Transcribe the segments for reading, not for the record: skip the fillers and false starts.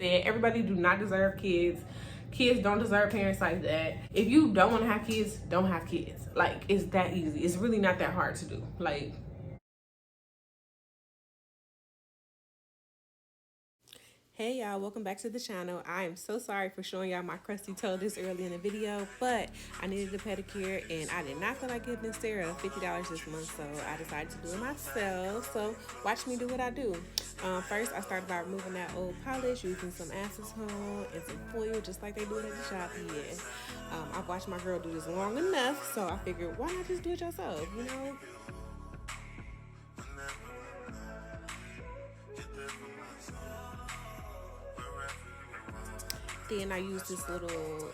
Everybody do not deserve kids. Kids don't deserve parents like that. If you don't want to have kids, don't have kids. Like, it's that easy. It's really not that hard to do. Like, hey y'all, welcome back to the channel. I am so sorry for showing y'all my crusty toe this early in the video, but I needed a pedicure and I did not feel like giving Sarah $50 this month, so I decided to do it myself. So watch me do what I do. First, I started by removing that old polish using some acetone and some foil, just like they do it at the shop. Yeah, I've watched my girl do this long enough, so I figured, why not just do it yourself, you know? Then I used this little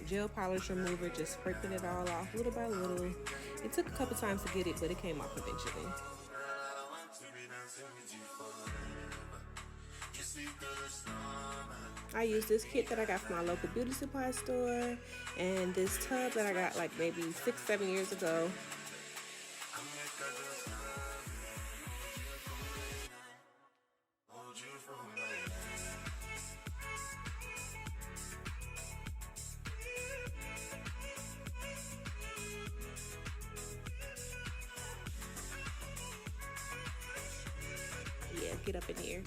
gel polish remover, just scraping it all off little by little. It took a couple times to get it, but it came off eventually. I used this kit that I got from my local beauty supply store and this tub that I got like maybe 6-7 years ago. Yeah, get up in here.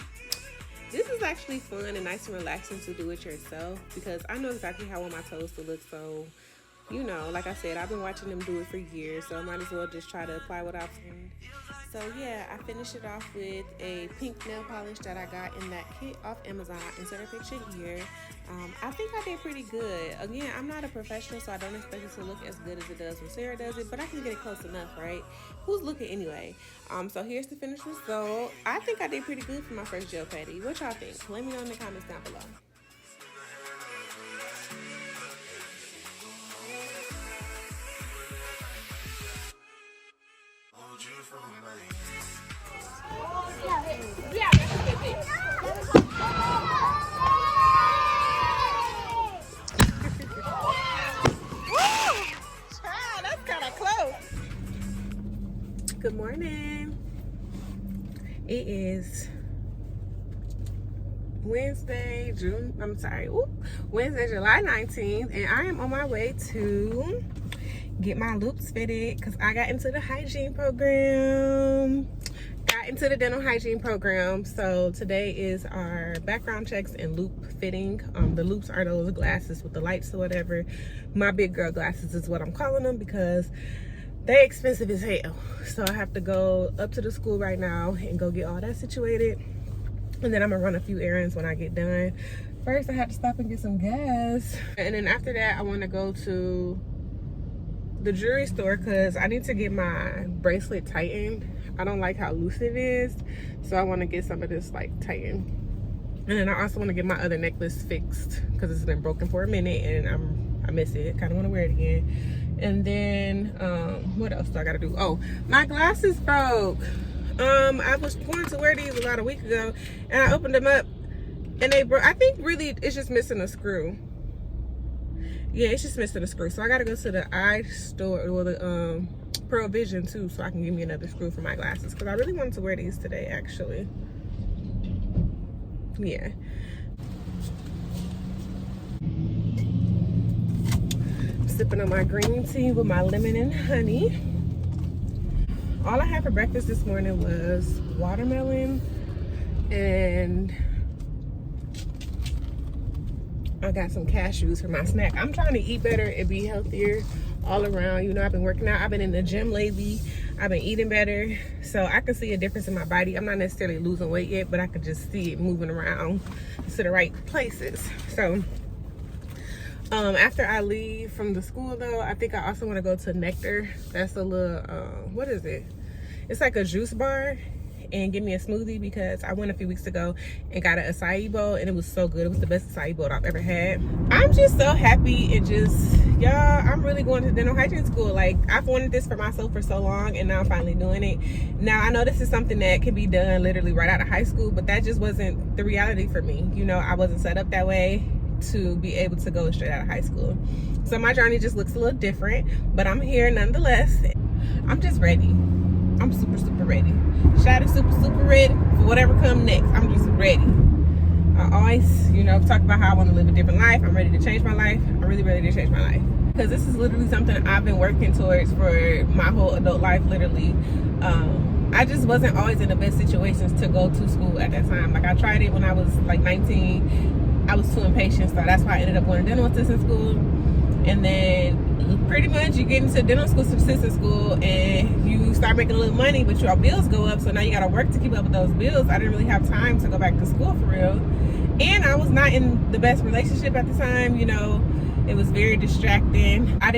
This is actually fun and nice and relaxing to do it yourself because I know exactly how I want my toes to look. So, you know, like I said, I've been watching them do it for years, so I might as well just try to apply what I've learned. So yeah, I finished it off with a pink nail polish that I got in that kit off Amazon. I insert a picture here. I think I did pretty good. Again, I'm not a professional, so I don't expect it to look as good as it does when Sarah does it, but I can get it close enough, right? Who's looking anyway? So here's the finished result. I think I did pretty good for my first gel pedi. What y'all think? Let me know in the comments down below. Good morning. It is Wednesday, Wednesday, July 19th, and I am on my way to get my loops fitted because I got into the hygiene program. Into the dental hygiene program. So today is our background checks and loop fitting. The loops are those glasses with the lights or whatever. My big girl glasses is what I'm calling them because they're expensive as hell. So I have to go up to the school right now and go get all that situated, and then I'm gonna run a few errands when I get done. First I have to stop and get some gas, and then after that I want to go to the jewelry store because I need to get my bracelet tightened. I don't like how loose it is, so I want to get some of this like tightened. And then I also want to get my other necklace fixed because it's been broken for a minute and I miss it. Kind of want to wear it again. And then what else do I gotta do? Oh, my glasses broke. I was going to wear these about a week ago and I opened them up and they broke. I think really it's just missing a screw. Yeah, it's just missing a screw. So I gotta go to the eye store or the Pearl Vision too, so I can give me another screw for my glasses because I really wanted to wear these today actually. Yeah. Sipping on my green tea with my lemon and honey. All I had for breakfast this morning was watermelon, and I got some cashews for my snack. I'm trying to eat better and be healthier all around. You know, I've been working out. I've been in the gym lately. I've been eating better, so I can see a difference in my body. I'm not necessarily losing weight yet, but I can just see it moving around to the right places. So after I leave from the school though, I think I also want to go to Nectar. That's a little what is it? It's like a juice bar, and get me a smoothie because I went a few weeks ago and got an acai bowl and it was so good. It was the best acai bowl I've ever had. I'm just so happy and just, y'all, I'm really going to dental hygiene school. Like, I've wanted this for myself for so long and now I'm finally doing it. Now, I know this is something that can be done literally right out of high school, but that just wasn't the reality for me. You know, I wasn't set up that way to be able to go straight out of high school. So my journey just looks a little different, but I'm here nonetheless. I'm just ready. I'm super ready. Shot is super ready for whatever comes next. I'm just ready. I always, you know, talk about how I want to live a different life. I'm ready to change my life. I'm really ready to change my life. Because this is literally something I've been working towards for my whole adult life, literally. I just wasn't always in the best situations to go to school at that time. Like, I tried it when I was like 19. I was too impatient, so that's why I ended up going to dental assistant school. And then pretty much you get into dental school, assistant school, and you start making a little money, but your bills go up, so now you got to work to keep up with those bills. I didn't really have time to go back to school for real. And I was not in the best relationship at the time, you know. It was very distracting. I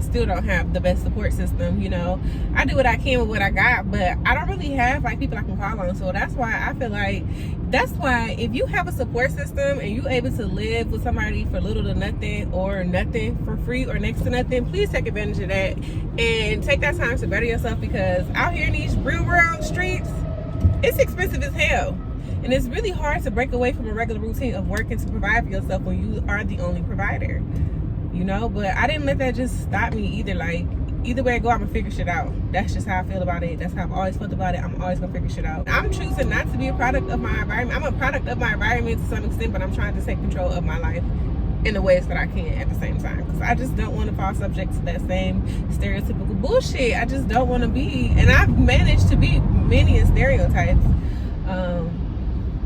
still don't have the best support system, you know. I do what I can with what I got, but I don't really have like people I can call on. So that's why I feel like, if you have a support system and you're able to live with somebody for little to nothing or nothing for free or next to nothing, please take advantage of that and take that time to better yourself, because out here in these real world streets, it's expensive as hell. And it's really hard to break away from a regular routine of working to provide for yourself when you are the only provider, you know. But I didn't let that just stop me either. Like, either way I go, I'm gonna figure shit out. That's just how I feel about it. That's how I've always felt about it. I'm always gonna figure shit out. I'm choosing not to be a product of my environment. I'm a product of my environment to some extent, but I'm trying to take control of my life in the ways that I can at the same time, because I just don't want to fall subject to that same stereotypical bullshit. I just don't want to be, and I've managed to be many in stereotypes.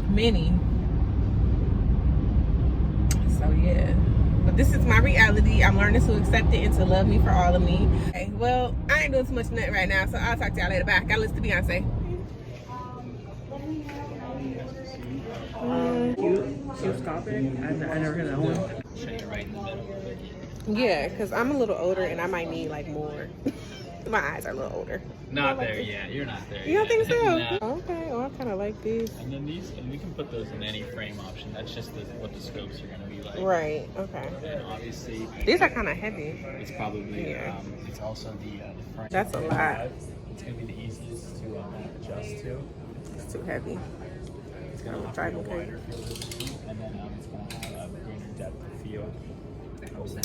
Many. So yeah, but this is my reality. I'm learning to accept it and to love me for all of me. Okay, well, I ain't doing too much nut right now, so I'll talk to y'all later. Bye. Gotta listen to Beyonce. Cute sculpting. I never heard that one. Yeah, because I'm a little older and I might need like more. My eyes are a little older. Not there yet. You're not there. You don't think so? No. Okay. Oh, I kind of like these. And then these, and we can put those in any frame option. That's just what the scopes are going to be like. Right. Okay. And obviously, These are kind of heavy. it's probably it's also the front. That's a lot. It's going to be the easiest to adjust to. It's too heavy. It's going to Driving have a wider field of view, and then it's going to have a greater depth of field.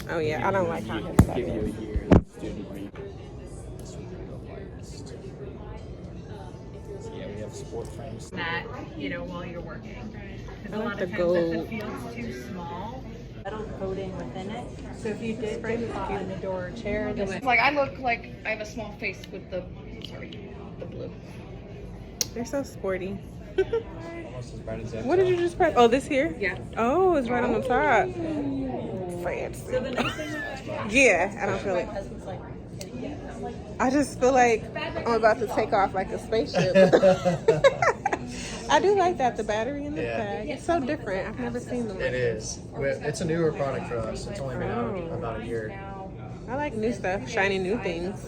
Oh yeah, I don't like how heavy that Give you is. a year student rate. This would be the lightest. So yeah, we have sport frames. That, you know, while you're working. I A like lot the of times gold. if the field's too small, metal coating within it. So if you did put on the door or chair, this Like I look like I have a small face with the blue. They're so sporty. Almost as bright as that. What did you just press? Oh, this here? Yeah. Oh, it's right on the top. Fancy. Yeah, I don't feel it. I just feel like I'm about to take off like a spaceship. I do like that, the battery in the bag. It's so different. I've never seen them. It is. It's a newer product for us. It's only been out Oh. about a year. I like new stuff, shiny new things.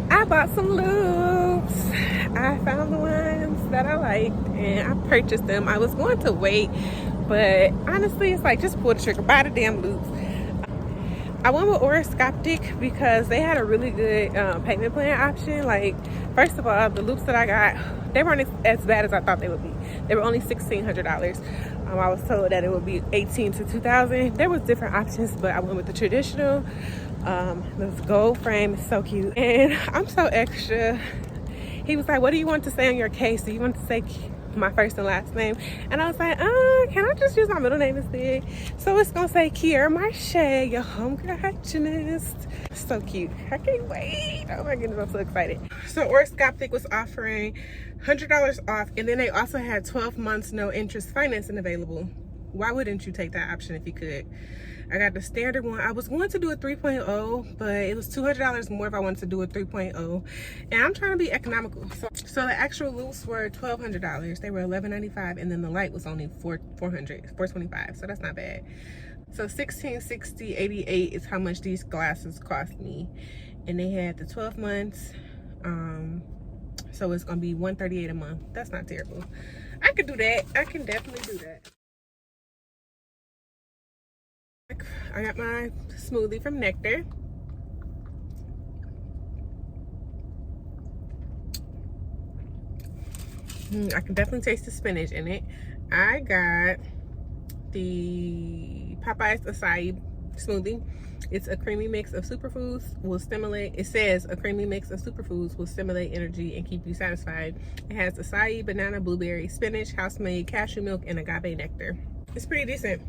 I bought some loops. I found the ones that I liked and I purchased them. I was going to wait, but honestly, it's like just pull the trigger, buy the damn loops. I went with Oroscoptic because they had a really good payment plan option. Like, first of all, the loops that I got, they weren't as bad as I thought they would be. They were only $1,600. I was told that it would be $1,800 to $2,000. There was different options, but I went with the traditional. This gold frame is so cute, and I'm so extra. He was like, "What do you want to say on your case? Do you want to say my first and last name?" And I was like, can I just use my middle name instead? So it's gonna say Kiera Marche, your homegirl hygienist. So cute. I can't wait. Oh my goodness, I'm so excited. So Oroscoptic was offering $100 off, and then they also had 12 months no interest financing available. Why wouldn't you take that option if you could? I got the standard one. I was going to do a 3.0, but it was $200 more if I wanted to do a 3.0. And I'm trying to be economical. So the actual loops were $1,200. They were $1,195, and then the light was only $425. So that's not bad. So $1,660.88 is how much these glasses cost me. And they had the 12 months. So it's gonna be $138 a month. That's not terrible. I could do that. I can definitely do that. I got my smoothie from Nectar. I can definitely taste the spinach in it. I got the Popeyes acai smoothie. It's a creamy mix of superfoods, will stimulate, it says a creamy mix of superfoods will stimulate energy and keep you satisfied. It has acai, banana, blueberry, spinach, house-made cashew milk, and agave nectar. It's pretty decent.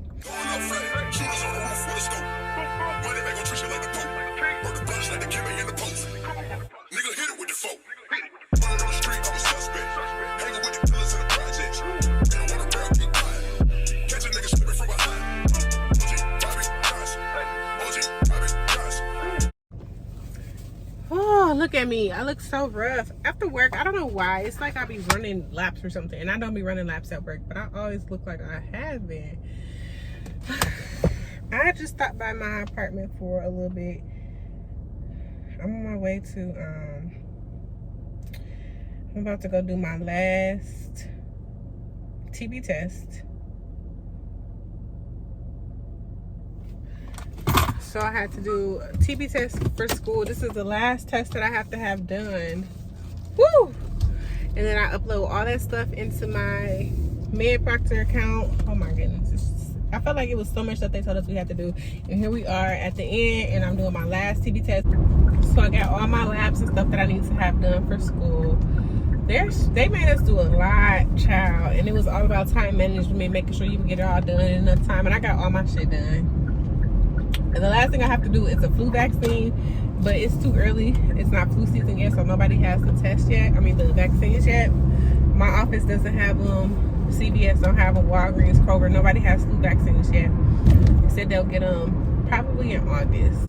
Oh, look at me. I look so rough. After work, I don't know why. It's like I be running laps or something. And I don't be running laps at work, but I always look like I have been. I just stopped by my apartment for a little bit. I'm on my way to, I'm about to go do my last TB test. So I had to do a TB test for school. This is the last test that I have to have done. Woo! And then I upload all that stuff into my MedProctor account. Oh my goodness. I felt like it was so much that they told us we had to do. And here we are at the end, and I'm doing my last TB test. So I got all my labs and stuff that I need to have done for school. They made us do a lot, child. And it was all about time management, making sure you can get it all done in enough time. And I got all my shit done. And the last thing I have to do is a flu vaccine, but it's too early. It's not flu season yet, so nobody has the test yet. I mean, the vaccines yet. My office doesn't have them. CVS don't have them. Walgreens, Kroger, nobody has flu vaccines yet. They said they'll get them probably in August.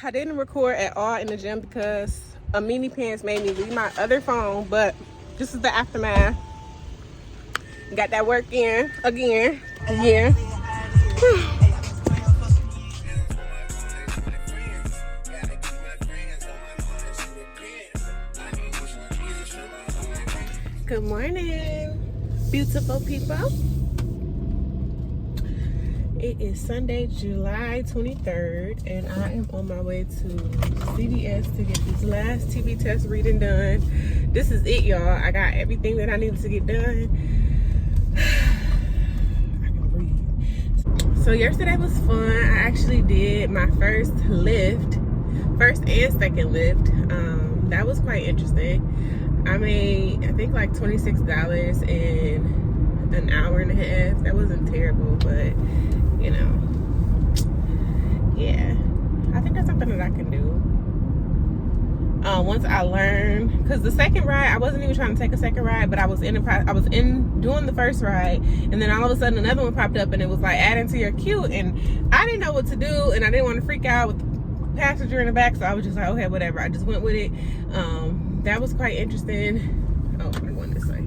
I didn't record at all in the gym because a mini pants made me leave my other phone, but this is the aftermath. Got that work in again. Good morning, beautiful people. It is Sunday, July 23rd, and I am on my way to CVS to get this last TB test reading done. This is it, y'all. I got everything that I needed to get done. I can breathe. So yesterday was fun. I actually did my first and second lift. That was quite interesting. I made, I think, like $26 in an hour and a half. That wasn't terrible, but you know, yeah, I think that's something that I can do. Once I learn, because the second ride, I wasn't even trying to take a second ride, but I was in doing the first ride, and then all of a sudden another one popped up, and it was like adding to your queue, and I didn't know what to do, and I didn't want to freak out with the passenger in the back, so I was just like, okay, whatever. I just went with it. That was quite interesting. Oh, I'm going this way.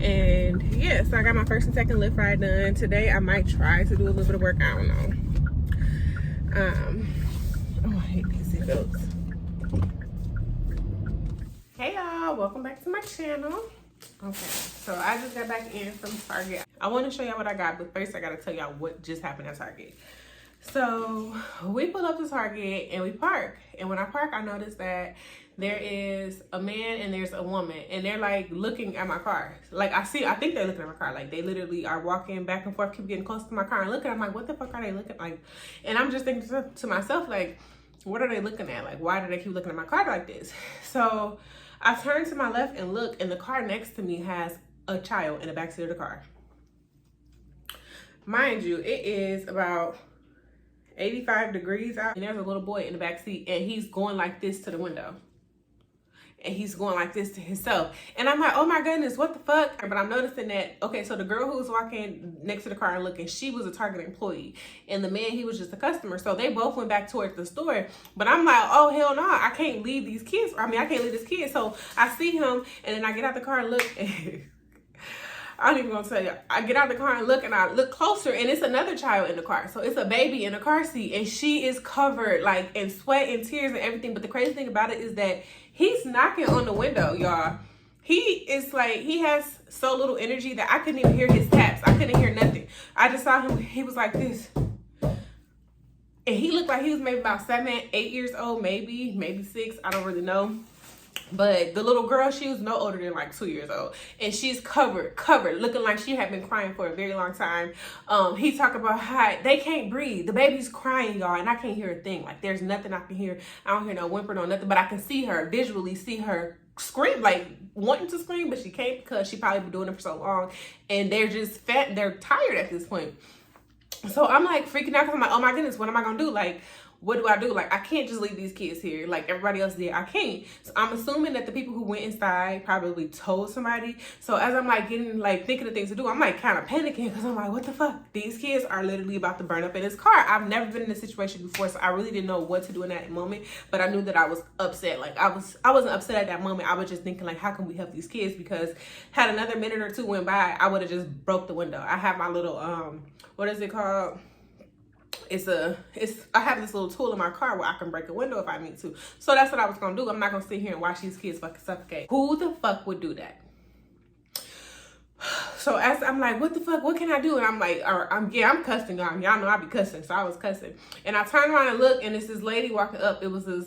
And yeah, so I got my first and second lift ride done. Today I might try to do a little bit of work. I don't know. Oh, I hate these seatbelts. Hey y'all, welcome back to my channel. Okay, so I just got back in from Target. I want to show y'all what I got, but first I gotta tell y'all what just happened at Target. So we pulled up to Target and we park, and when I park, I noticed that there is a man and there's a woman, and they're like looking at my car. Like I think they're looking at my car. Like they literally are walking back and forth, keep getting close to my car and looking. I'm like, what the fuck are they looking like? And I'm just thinking to myself, like, what are they looking at? Like, why do they keep looking at my car like this? So I turn to my left and look, and the car next to me has a child in the backseat of the car. Mind you, it is about 85 degrees out, and there's a little boy in the back seat, and he's going like this to the window, and he's going like this to himself, and I'm like, oh my goodness, what the fuck? But I'm noticing that, okay, so the girl who was walking next to the car and looking, she was a Target employee, and the man, he was just a customer. So they both went back towards the store, but I'm like, oh hell no, I can't leave these kids. I mean, I can't leave this kid. So I see him, and then I get out the car and look, and I don't even gonna tell you. I get out of the car and look, and I look closer, and it's another child in the car. So it's a baby in a car seat, and she is covered like in sweat and tears and everything. But the crazy thing about it is that he's knocking on the window, y'all. He is like, he has so little energy that I couldn't even hear his taps. I couldn't hear nothing. I just saw him, he was like this. And he looked like he was maybe about 7, 8 years old, maybe 6. I don't really know. But the little girl, she was no older than like 2 years old, and she's covered, looking like she had been crying for a very long time. He talked about how they can't breathe. The baby's crying, y'all, and I can't hear a thing. Like, there's nothing I can hear. I don't hear no whimper, no nothing, but I can see her, visually see her scream, like wanting to scream, but she can't because she probably been doing it for so long, and they're just fat. They're tired at this point. So I'm like freaking out because I'm like, oh my goodness, what am I gonna do? Like, what do I do? Like, I can't just leave these kids here like everybody else did. I can't. So I'm assuming that the people who went inside probably told somebody. So as I'm like getting, like thinking of things to do, I'm like kind of panicking because I'm like, what the fuck? These kids are literally about to burn up in this car. I've never been in this situation before, so I really didn't know what to do in that moment. But I knew that I was upset. Like, I wasn't upset at that moment. I was just thinking like, how can we help these kids? Because had another minute or two went by, I would have just broke the window. I have my little what is it called? I have this little tool in my car where I can break a window if I need to. So that's what I was gonna do. I'm not gonna sit here and watch these kids fucking suffocate. Who the fuck would do that? So as I'm like, what the fuck? What can I do? And I'm like, I'm cussing on. Y'all know I be cussing, so I was cussing. And I turned around and look, and it's this lady walking up. It was this.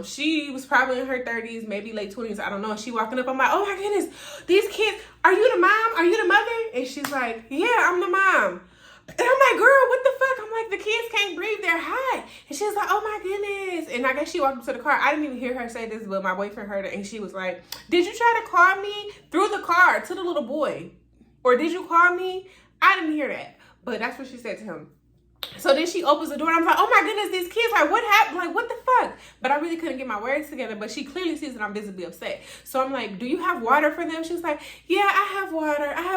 She was probably in her 30s, maybe late 20s. I don't know. She walking up. I'm like, oh my goodness, these kids. Are you the mom? Are you the mother? And she's like, yeah, I'm the mom. And I'm like, girl, what the fuck? I'm like, the kids can't breathe, they're hot. And she's like, oh my goodness. And I guess she walked up to the car. I didn't even hear her say this, but my boyfriend heard it, and she was like, did you try to call me through the car to the little boy? Or did you call me? I didn't hear that. But that's what she said to him. So then she opens the door, and I'm like, oh my goodness, these kids, like, what happened? Like, what the fuck? But I really couldn't get my words together, but she clearly sees that I'm visibly upset. So I'm like, do you have water for them? She's like, yeah, I have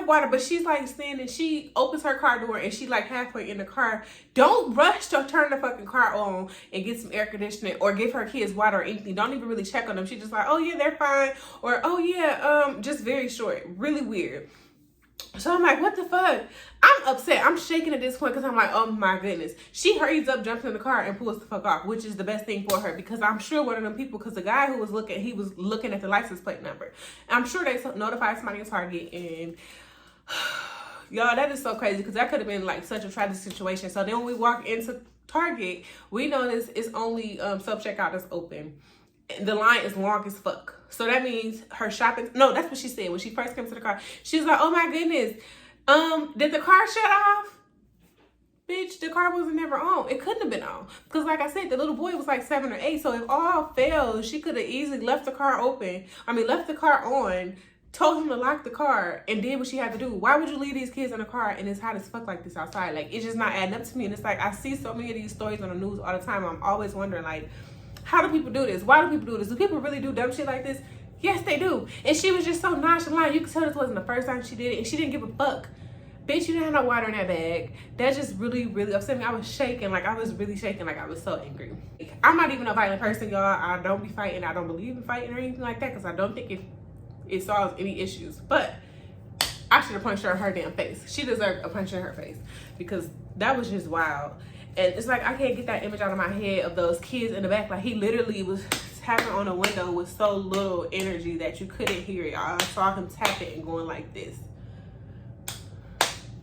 water. But she's like standing, she opens her car door, and she like halfway in the car. Don't rush to turn the fucking car on and get some air conditioning or give her kids water or anything. Don't even really check on them. She's just like, oh yeah, they're fine. Or, oh yeah, just very short, really weird. So I'm like, what the fuck? I'm upset. I'm shaking at this point because I'm like, oh my goodness. She hurries up, jumps in the car, and pulls the fuck off, which is the best thing for her, because I'm sure one of them people, because the guy who was looking, he was looking at the license plate number. And I'm sure they notified somebody in Target, and y'all, that is so crazy because that could have been like such a tragic situation. So then when we walk into Target, we notice it's only self-checkout is open. The line is long as fuck. So that means her shopping. No, that's what she said when she first came to the car. She was like, oh my goodness. Did the car shut off? Bitch, the car wasn't never on. It couldn't have been on. Because like I said, the little boy was like 7 or 8. So if all failed, she could have easily left the car open. Left the car on, told him to lock the car, and did what she had to do. Why would you leave these kids in the car and it's hot as fuck like this outside? Like, it's just not adding up to me. And it's like, I see so many of these stories on the news all the time. I'm always wondering, like, how do people do this? Why do people do this? Do people really do dumb shit like this? Yes, they do. And she was just so nonchalant. You could tell this wasn't the first time she did it, and she didn't give a fuck. Bitch, you didn't have no water in that bag. That just really, really upset me. I was shaking. Like, I was really shaking. Like, I was so angry. I'm not even a violent person, y'all. I don't be fighting. I don't believe in fighting or anything like that, because I don't think it solves any issues. But I should have punched her in her damn face. She deserved a punch in her face, because that was just wild. And it's like, I can't get that image out of my head of those kids in the back. Like, he literally was tapping on a window with so little energy that you couldn't hear it. I saw him tap it and going like this.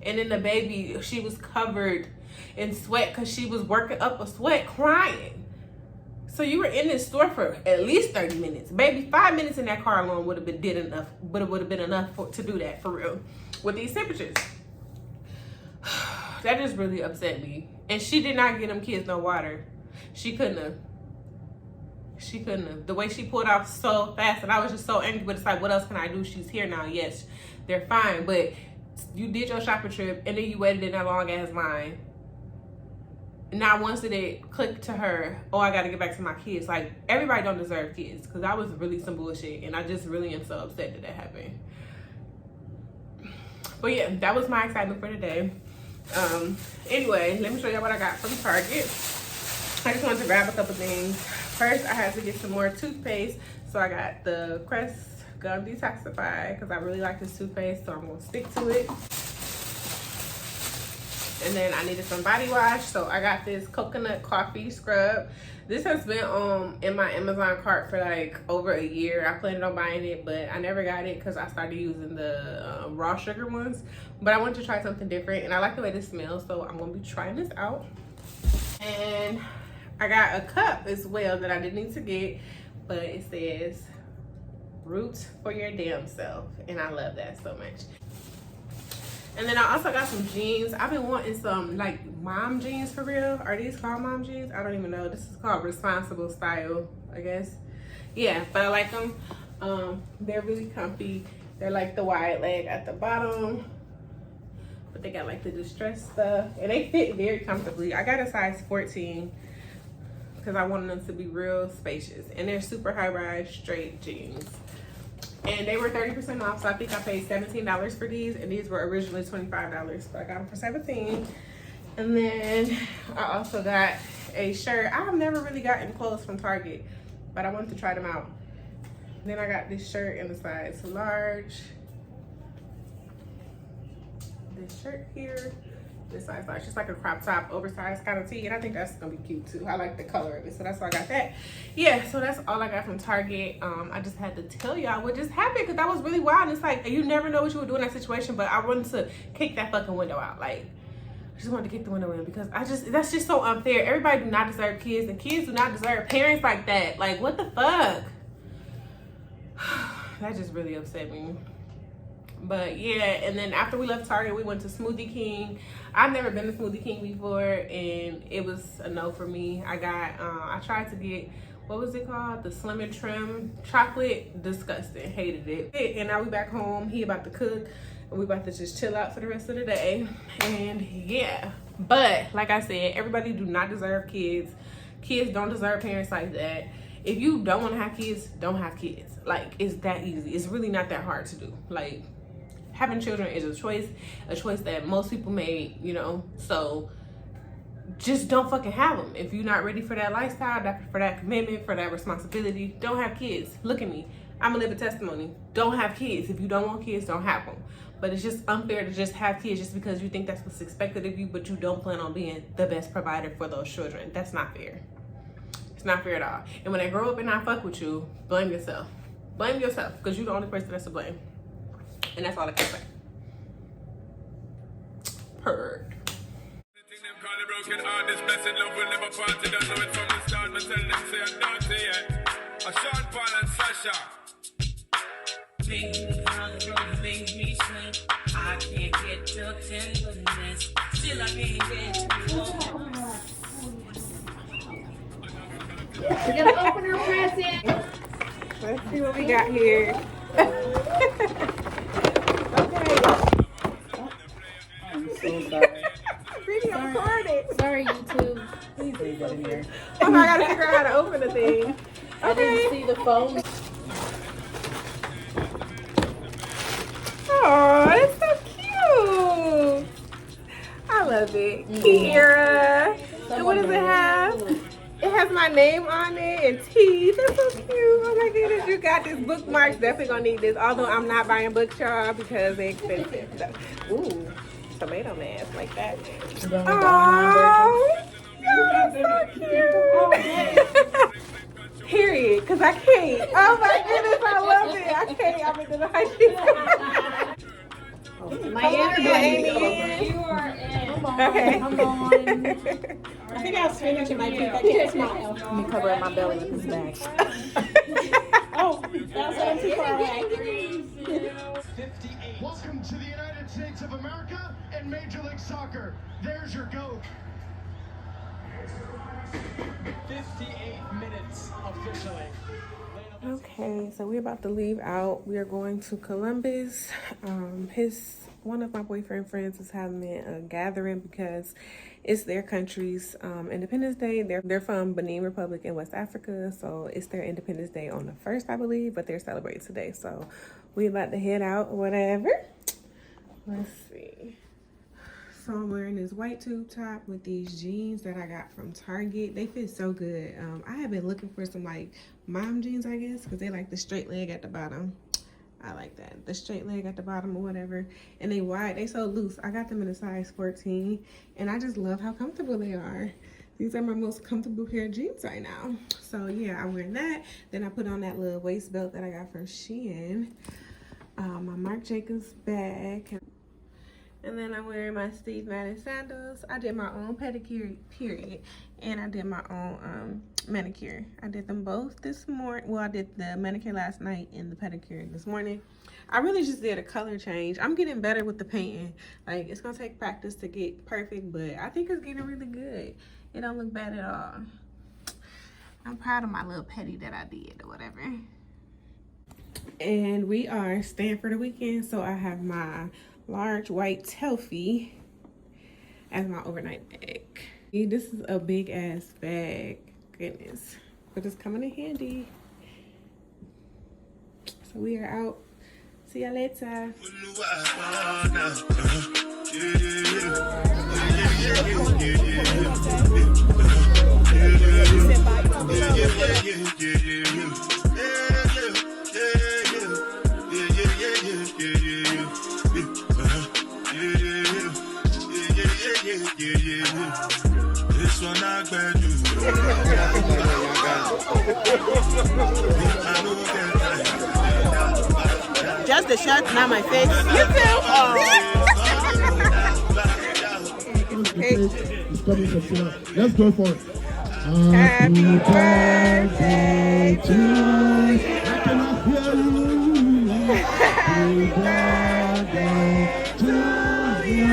And then the baby, she was covered in sweat because she was working up a sweat, crying. So you were in this store for at least 30 minutes. Baby, 5 minutes in that car alone would have been enough. Would have been enough to do that for real with these temperatures. That just really upset me. And she did not get them kids no water. She couldn't have. She couldn't have. The way she pulled off so fast, and I was just so angry. But it's like, what else can I do? She's here now. Yes, they're fine. But you did your shopping trip, and then you waited in that long ass line. Not once did it click to her, oh, I got to get back to my kids. Like, everybody don't deserve kids, because that was really some bullshit. And I just really am so upset that happened. But yeah, that was my excitement for today. Anyway, let me show y'all what I got from Target. I just wanted to grab a couple things. First, I had to get some more toothpaste. So I got the Crest Gum Detoxify because I really like this toothpaste, so I'm gonna stick to it. And then I needed some body wash, so I got this coconut coffee scrub. This has been in my Amazon cart for like over a year. I planned on buying it, but I never got it because I started using the raw sugar ones. But I wanted to try something different, and I like the way this smells, so I'm gonna be trying this out. And I got a cup as well that I didn't need to get, but it says root for your damn self. And I love that so much. And then I also got some jeans. I've been wanting some like mom jeans for real. Are these called mom jeans? I don't even know. This is called responsible style, I guess. Yeah, but I like them. They're really comfy. They're like the wide leg at the bottom, but they got like the distressed stuff, and they fit very comfortably. I got a size 14 because I wanted them to be real spacious, and they're super high rise straight jeans. And they were 30% off, so I think I paid $17 for these, and these were originally $25, but I got them for $17. And then I also got a shirt. I've never really gotten clothes from Target, but I wanted to try them out. Then I got this shirt in a size large. This shirt here, this size large, just like a crop top, oversized kind of tee, and I think that's gonna be cute too. I like the color of it, so that's why I got that. Yeah, so that's all I got from Target. I just had to tell y'all what just happened because that was really wild. And it's like you never know what you would do in that situation, but I wanted to kick that fucking window out. Like, I just wanted to kick the window in because that's just so unfair. Everybody do not deserve kids, and kids do not deserve parents like that. Like, what the fuck? That just really upset me. But yeah, and then after we left Target, we went to Smoothie King. I've never been to Smoothie King before, and it was a no for me. I tried to get, what was it called? The Slim and Trim chocolate. Disgusting. Hated it. And now we back home. He about to cook, and we about to just chill out for the rest of the day. And yeah, but like I said, everybody do not deserve kids. Kids don't deserve parents like that. If you don't want to have kids, don't have kids. Like, it's that easy. It's really not that hard to do. Like, having children is a choice that most people made, you know. So just don't fucking have them. If you're not ready for that lifestyle, for that commitment, for that responsibility, don't have kids. Look at me. I'm a living testimony. Don't have kids. If you don't want kids, don't have them. But it's just unfair to just have kids just because you think that's what's expected of you, but you don't plan on being the best provider for those children. That's not fair. It's not fair at all. And when they grow up and not fuck with you, blame yourself. Blame yourself, because you're the only person that's to blame. And that's all I can say. Purr. We're gonna open our present. Let's see what we got here. I'm so sorry. Video recorded. Sorry, YouTube. Please leave that in here. Oh, I gotta figure out how to open the thing. I didn't see the phone. Oh, it's so cute. I love it. Kiera. And what does it have? It has my name on it and teeth. That's so cute. Oh my goodness, you got this bookmarks. Definitely gonna need this. Although I'm not buying books, y'all, because they're expensive. So, ooh, tomato mask like that. Oh, that's so cute. Period. Cause I can't. Oh my goodness, I love it. I can't. I'm into the hygiene. My internet. Amy. You are in. Okay. Come on. I think I was finishing my teeth. I can't smile. Let me cover up my belly with this bag. Oh, that's what I'm too far away. 58. Welcome to the United States of America and Major League Soccer. There's your goat. 58 minutes officially. Okay, so we're about to leave out. We are going to Columbus. One of my boyfriend friends is having a gathering because it's their country's Independence Day. They're from Benin Republic in West Africa, so it's their Independence Day on the 1st, I believe, but they're celebrating today. So we about to head out or whatever. Let's see. So I'm wearing this white tube top with these jeans that I got from Target. They fit so good. I have been looking for some like mom jeans, I guess, because they like the straight leg at the bottom. I like that. The straight leg at the bottom or whatever. And they wide. They so loose. I got them in a size 14. And I just love how comfortable they are. These are my most comfortable pair of jeans right now. So yeah, I'm wearing that. Then I put on that little waist belt that I got from Shein. My Marc Jacobs bag. And then I'm wearing my Steve Madden sandals. I did my own pedicure, period. And I did my own manicure. I did them both this morning. Well, I did the manicure last night and the pedicure this morning. I really just did a color change. I'm getting better with the painting. Like, it's gonna take practice to get perfect, but I think it's getting really good. It don't look bad at all. I'm proud of my little petty that I did or whatever. And we are staying for the weekend, so I have my large white Telfie as my overnight bag. This is a big ass bag, goodness, but it's coming in handy. So we are out. See ya later. This one I bet you. Just the shirt, not my face. You too. Let's go for it. Happy birthday to you. I cannot hear you. Happy birthday to you.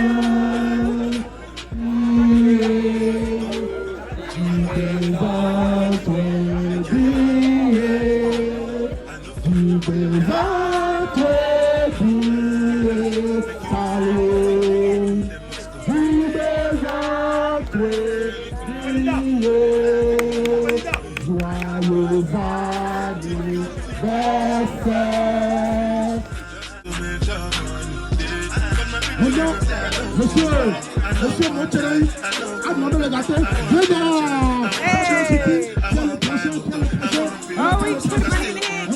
Monsieur Monterrey, a demandé les gâteaux. Oh, we put money in the hand.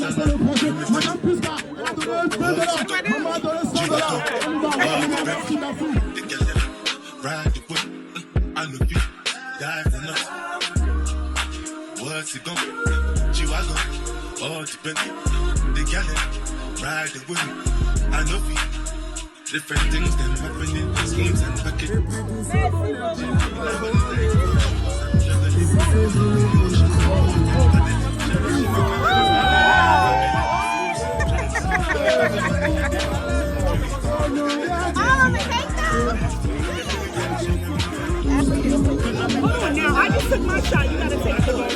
Madame Pisca, elle a donné $20. Maman a donné $100. Ride the whip, I know you die for nothing. What's it gon' be? She was on all depend. The gallon, ride the whip, I know you. Different things that happen in schemes and packages. Now, I just took my shot. You gotta take the one.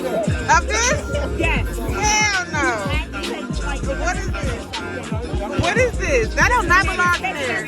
Of this? Yes. Hell no. What is this? What is this? That don't not belong in there.